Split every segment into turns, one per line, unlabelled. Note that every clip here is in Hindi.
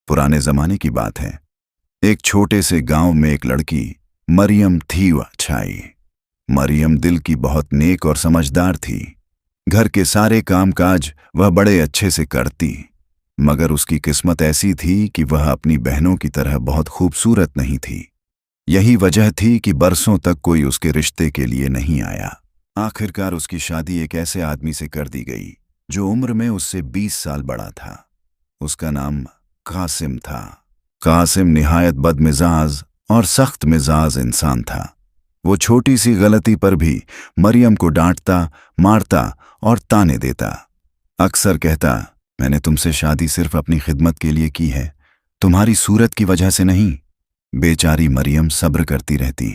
पुराने जमाने की बात है। एक छोटे से गांव में एक लड़की मरियम थी। वह छाई मरियम दिल की बहुत नेक और समझदार थी। घर के सारे कामकाज वह बड़े अच्छे से करती, मगर उसकी किस्मत ऐसी थी कि वह अपनी बहनों की तरह बहुत खूबसूरत नहीं थी। यही वजह थी कि बरसों तक कोई उसके रिश्ते के लिए नहीं आया। आखिरकार उसकी शादी एक ऐसे आदमी से कर दी गई जो उम्र में उससे 20 साल बड़ा था। उसका नाम कासिम था। कासिम निहायत बदमिजाज और सख्त मिजाज इंसान था। वो छोटी सी गलती पर भी मरियम को डांटता, मारता और ताने देता। अक्सर कहता, मैंने तुमसे शादी सिर्फ अपनी खिदमत के लिए की है, तुम्हारी सूरत की वजह से नहीं। बेचारी मरियम सब्र करती रहती।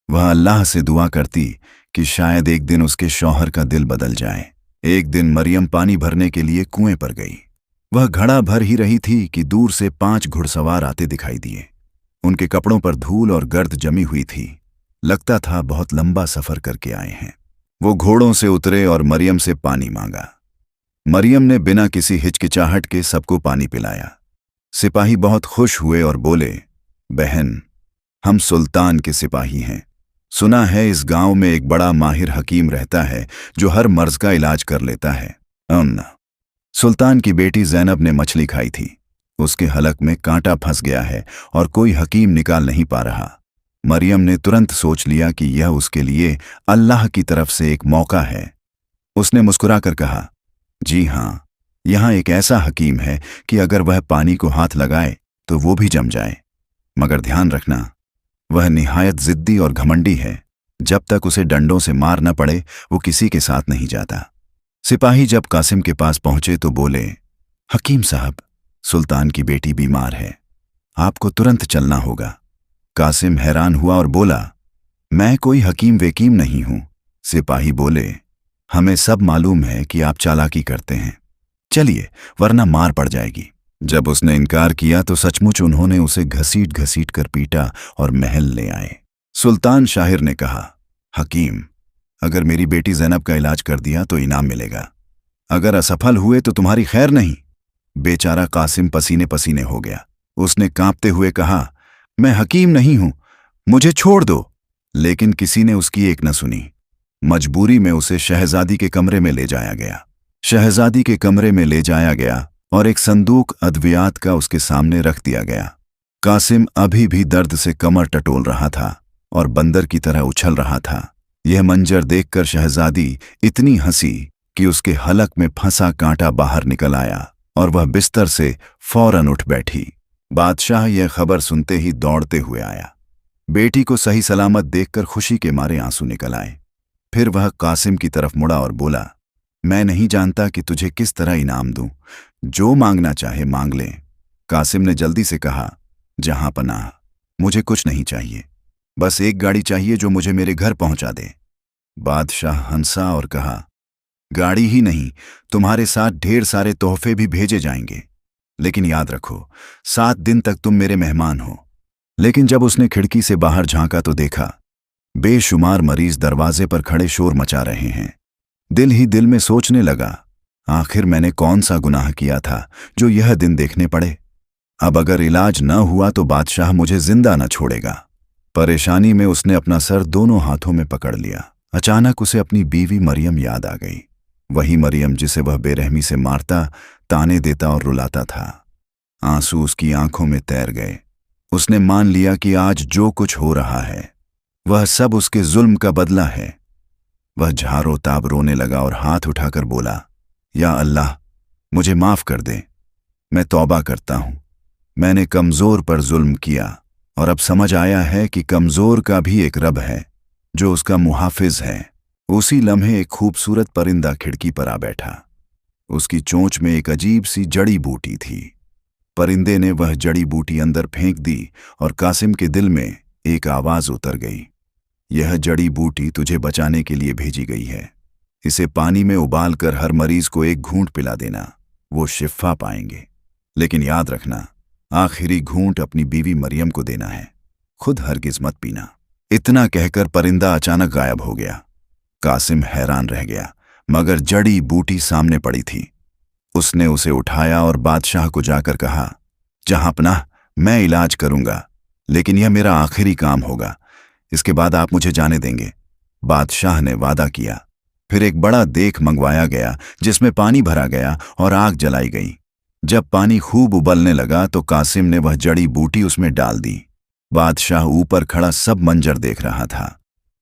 वह अल्लाह से दुआ करती कि शायद एक दिन उसके शौहर का दिल बदल जाए। एक दिन मरियम पानी भरने के लिए कुएं पर गई। वह घड़ा भर ही रही थी कि दूर से 5 घुड़सवार आते दिखाई दिए। उनके कपड़ों पर धूल और गर्द जमी हुई थी। लगता था बहुत लंबा सफर करके आए हैं। वो घोड़ों से उतरे और मरियम से पानी मांगा। मरियम ने बिना किसी हिचकिचाहट के सबको पानी पिलाया। सिपाही बहुत खुश हुए और बोले, बहन, हम सुल्तान के सिपाही हैं। सुना है इस गांव में एक बड़ा माहिर हकीम रहता है जो हर मर्ज का इलाज कर लेता है। सुल्तान की बेटी जैनब ने मछली खाई थी। उसके हलक में कांटा फंस गया है और कोई हकीम निकाल नहीं पा रहा। मरियम ने तुरंत सोच लिया कि यह उसके लिए अल्लाह की तरफ से एक मौका है। उसने मुस्कुराकर कहा, जी हां, यहां एक ऐसा हकीम है कि अगर वह पानी को हाथ लगाए तो वो भी जम जाए। मगर ध्यान रखना, वह निहायत जिद्दी और घमंडी है। जब तक उसे डंडों से मार न पड़े वो किसी के साथ नहीं जाता। सिपाही जब कासिम के पास पहुंचे तो बोले, हकीम साहब, सुल्तान की बेटी बीमार है, आपको तुरंत चलना होगा। कासिम हैरान हुआ और बोला, मैं कोई हकीम वेकीम नहीं हूं। सिपाही बोले, हमें सब मालूम है कि आप चालाकी करते हैं, चलिए वरना मार पड़ जाएगी। जब उसने इनकार किया तो सचमुच उन्होंने उसे घसीट घसीट कर पीटा और महल ले आए। सुल्तान शाहिर ने कहा, हकीम, अगर मेरी बेटी जैनब का इलाज कर दिया तो इनाम मिलेगा, अगर असफल हुए तो तुम्हारी खैर नहीं। बेचारा कासिम पसीने पसीने हो गया। उसने कांपते हुए कहा, मैं हकीम नहीं हूं, मुझे छोड़ दो। लेकिन किसी ने उसकी एक न सुनी। मजबूरी में उसे शहजादी के कमरे में ले जाया गया। शहजादी के कमरे में ले जाया गया और एक संदूक अद्वियात का उसके सामने रख दिया गया। कासिम अभी भी दर्द से कमर टटोल रहा था और बंदर की तरह उछल रहा था। यह मंजर देखकर शहजादी इतनी हंसी कि उसके हलक में फंसा कांटा बाहर निकल आया और वह बिस्तर से फौरन उठ बैठी। बादशाह यह खबर सुनते ही दौड़ते हुए आया। बेटी को सही सलामत देखकर खुशी के मारे आंसू निकल आए। फिर वह कासिम की तरफ मुड़ा और बोला, मैं नहीं जानता कि तुझे किस तरह इनाम दूं, जो मांगना चाहे मांग ले। कासिम ने जल्दी से कहा, जहां पनाह, मुझे कुछ नहीं चाहिए, बस एक गाड़ी चाहिए जो मुझे मेरे घर पहुंचा दे। बादशाह हंसा और कहा, गाड़ी ही नहीं, तुम्हारे साथ ढेर सारे तोहफे भी भेजे जाएंगे, लेकिन याद रखो 7 दिन तक तुम मेरे मेहमान हो। लेकिन जब उसने खिड़की से बाहर झांका तो देखा, बेशुमार मरीज दरवाजे पर खड़े शोर मचा रहे हैं। दिल ही दिल में सोचने लगा, आखिर मैंने कौन सा गुनाह किया था जो यह दिन देखने पड़े। अब अगर इलाज न हुआ तो बादशाह मुझे जिंदा न छोड़ेगा। परेशानी में उसने अपना सर दोनों हाथों में पकड़ लिया। अचानक उसे अपनी बीवी मरियम याद आ गई। वही मरियम जिसे वह बेरहमी से मारता, ताने देता और रुलाता था। आंसू उसकी आंखों में तैर गए। उसने मान लिया कि आज जो कुछ हो रहा है वह सब उसके जुल्म का बदला है। वह झारो ताब रोने लगा और हाथ उठाकर बोला, या अल्लाह, मुझे माफ कर दे, मैं तौबा करता हूं। मैंने कमजोर पर जुल्म किया और अब समझ आया है कि कमजोर का भी एक रब है जो उसका मुहाफिज है। उसी लम्हे एक खूबसूरत परिंदा खिड़की पर आ बैठा। उसकी चोंच में एक अजीब सी जड़ी बूटी थी। परिंदे ने वह जड़ी बूटी अंदर फेंक दी और कासिम के दिल में एक आवाज उतर गई, यह जड़ी बूटी तुझे बचाने के लिए भेजी गई है। इसे पानी में उबाल कर हर मरीज को एक घूंट पिला देना, वो शिफा पाएंगे। लेकिन याद रखना, आखिरी घूंट अपनी बीवी मरियम को देना है, खुद हरगिज मत पीना। इतना कहकर परिंदा अचानक गायब हो गया। कासिम हैरान रह गया, मगर जड़ी बूटी सामने पड़ी थी। उसने उसे उठाया और बादशाह को जाकर कहा, जहां पनाह, मैं इलाज करूंगा, लेकिन यह मेरा आखिरी काम होगा। इसके बाद आप मुझे जाने देंगे। बादशाह ने वादा किया। फिर एक बड़ा देख मंगवाया गया जिसमें पानी भरा गया और आग जलाई गई। जब पानी खूब उबलने लगा तो कासिम ने वह जड़ी बूटी उसमें डाल दी। बादशाह ऊपर खड़ा सब मंजर देख रहा था।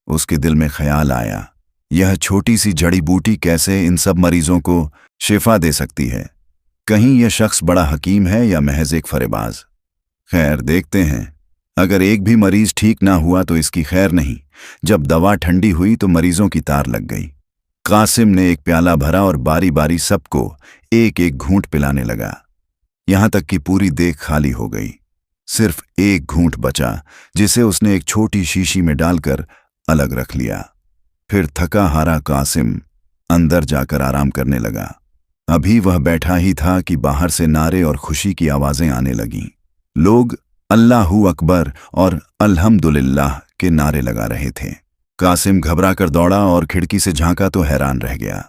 उसके दिल में ख्याल आया, यह छोटी सी जड़ी बूटी कैसे इन सब मरीजों को शिफा दे सकती है। कहीं यह शख्स बड़ा हकीम है या महज एक फरेबाज। खैर, देखते हैं। अगर एक भी मरीज ठीक ना हुआ तो इसकी खैर नहीं। जब दवा ठंडी हुई तो मरीजों की तार लग गई। कासिम ने एक प्याला भरा और बारी बारी सबको एक एक घूंट पिलाने लगा, यहां तक कि पूरी देख खाली हो गई। सिर्फ एक घूंट बचा, जिसे उसने एक छोटी शीशी में डालकर अलग रख लिया। फिर थका हारा कासिम अंदर जाकर आराम करने लगा। अभी वह बैठा ही था कि बाहर से नारे और खुशी की आवाजें आने लगीं। लोग अल्लाहू अकबर और अल्हम्दुलिल्लाह के नारे लगा रहे थे। कासिम घबराकर दौड़ा और खिड़की से झांका तो हैरान रह गया।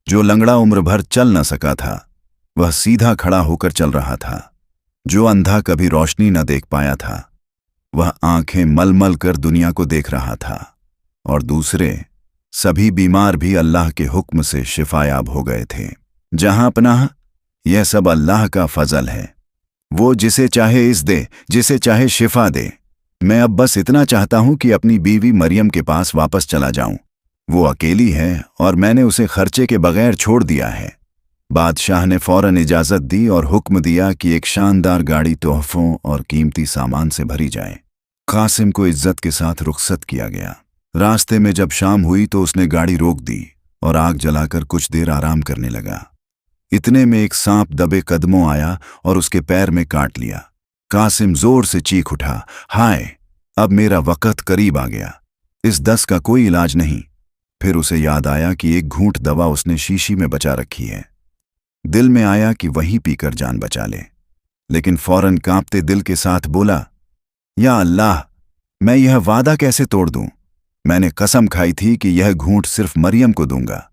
जो लंगड़ा उम्र भर चल न सका था, वह सीधा खड़ा होकर चल रहा था। जो अंधा कभी रोशनी न देख पाया था, वह आंखें मलमल कर दुनिया को देख रहा था। और दूसरे सभी बीमार भी अल्लाह के हुक्म से शिफायाब हो गए थे। जहां पनाह, यह सब अल्लाह का फजल है। वो जिसे चाहे इस दे, जिसे चाहे शिफा दे। मैं अब बस इतना चाहता हूं कि अपनी बीवी मरियम के पास वापस चला जाऊं। वो अकेली है और मैंने उसे खर्चे के बगैर छोड़ दिया है। बादशाह ने फौरन इजाजत दी और हुक्म दिया कि एक शानदार गाड़ी तोहफों और कीमती सामान से भरी जाए। कासिम को इज्जत के साथ रुखसत किया गया। रास्ते में जब शाम हुई तो उसने गाड़ी रोक दी और आग जलाकर कुछ देर आराम करने लगा। इतने में एक सांप दबे कदमों आया और उसके पैर में काट लिया। कासिम जोर से चीख उठा, हाय, अब मेरा वक्त करीब आ गया। इस दस्त का कोई इलाज नहीं। फिर उसे याद आया कि एक घूंट दवा उसने शीशी में बचा रखी है। दिल में आया कि वहीं पीकर जान बचा ले, लेकिन फौरन कांपते दिल के साथ बोला, या अल्लाह, मैं यह वादा कैसे तोड़ दूं? मैंने कसम खाई थी कि यह घूंट सिर्फ मरियम को दूंगा।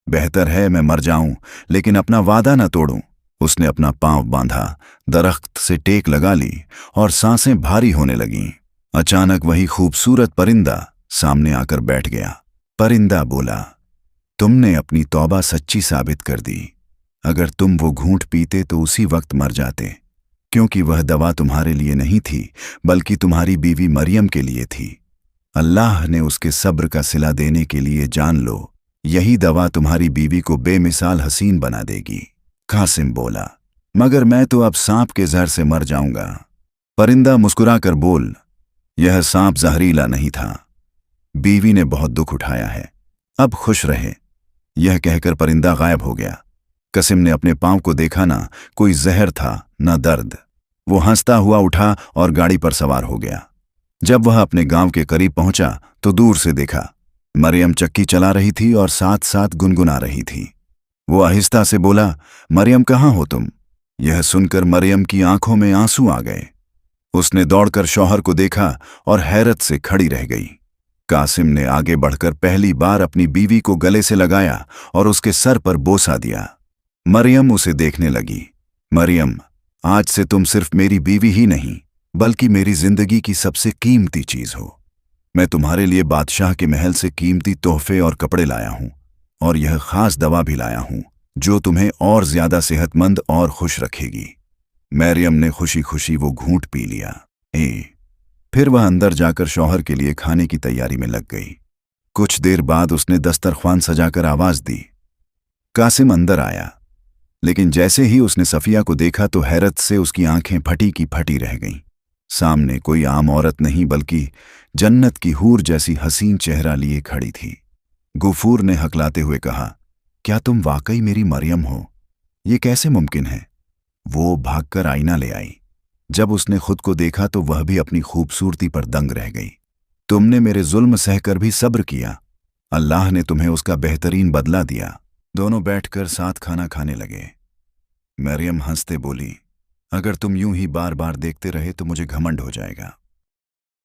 बेहतर है मैं मर जाऊं, लेकिन अपना वादा न तोड़ूं। उसने अपना पांव बांधा, दरख्त से टेक लगा ली और सांसें भारी होने लगीं। अचानक वही खूबसूरत परिंदा सामने आकर बैठ गया। परिंदा बोला, तुमने अपनी तौबा सच्ची साबित कर दी। अगर तुम वो घूंट पीते तो उसी वक्त मर जाते, क्योंकि वह दवा तुम्हारे लिए नहीं थी, बल्कि तुम्हारी बीवी मरियम के लिए थी। अल्लाह ने उसके सब्र का सिला देने के लिए जान लो, यही दवा तुम्हारी बीवी को बेमिसाल हसीन बना देगी। कासिम बोला, मगर मैं तो अब सांप के जहर से मर जाऊंगा। परिंदा मुस्कुराकर बोल, यह सांप जहरीला नहीं था। बीवी ने बहुत दुख उठाया है, अब खुश रहे। यह कहकर परिंदा गायब हो गया। कासिम ने अपने पांव को देखा, ना कोई जहर था न दर्द। वो हंसता हुआ उठा और गाड़ी पर सवार हो गया। जब वह अपने गांव के करीब पहुंचा तो दूर से देखा, मरियम चक्की चला रही थी और साथ साथ गुनगुना रही थी। वो आहिस्ता से बोला, मरियम कहाँ हो तुम? यह सुनकर मरियम की आंखों में आंसू आ गए। उसने दौड़कर शौहर को देखा और हैरत से खड़ी रह गई। कासिम ने आगे बढ़कर पहली बार अपनी बीवी को गले से लगाया और उसके सर पर बोसा दिया। मरियम उसे देखने लगी। मरियम, आज से तुम सिर्फ मेरी बीवी ही नहीं, बल्कि मेरी जिंदगी की सबसे कीमती चीज हो। मैं तुम्हारे लिए बादशाह के महल से कीमती तोहफे और कपड़े लाया हूं, और यह खास दवा भी लाया हूं जो तुम्हें और ज्यादा सेहतमंद और खुश रखेगी। मरियम ने खुशी खुशी वो घूंट पी लिया। फिर वह अंदर जाकर शौहर के लिए खाने की तैयारी में लग गई। कुछ देर बाद उसने दस्तरख्वान सजाकर आवाज दी। कासिम अंदर आया, लेकिन जैसे ही उसने सफिया को देखा तो हैरत से उसकी आंखें फटी की फटी रह गईं। सामने कोई आम औरत नहीं, बल्कि जन्नत की हूर जैसी हसीन चेहरा लिए खड़ी थी। गुफूर ने हकलाते हुए कहा, क्या तुम वाकई मेरी मरियम हो? ये कैसे मुमकिन है? वो भागकर आईना ले आई। जब उसने खुद को देखा तो वह भी अपनी खूबसूरती पर दंग रह गई। तुमने मेरे जुल्म सहकर भी सब्र किया, अल्लाह ने तुम्हें उसका बेहतरीन बदला दिया। दोनों बैठकर साथ खाना खाने लगे। मरियम हंसते बोली, अगर तुम यूं ही बार बार देखते रहे तो मुझे घमंड हो जाएगा।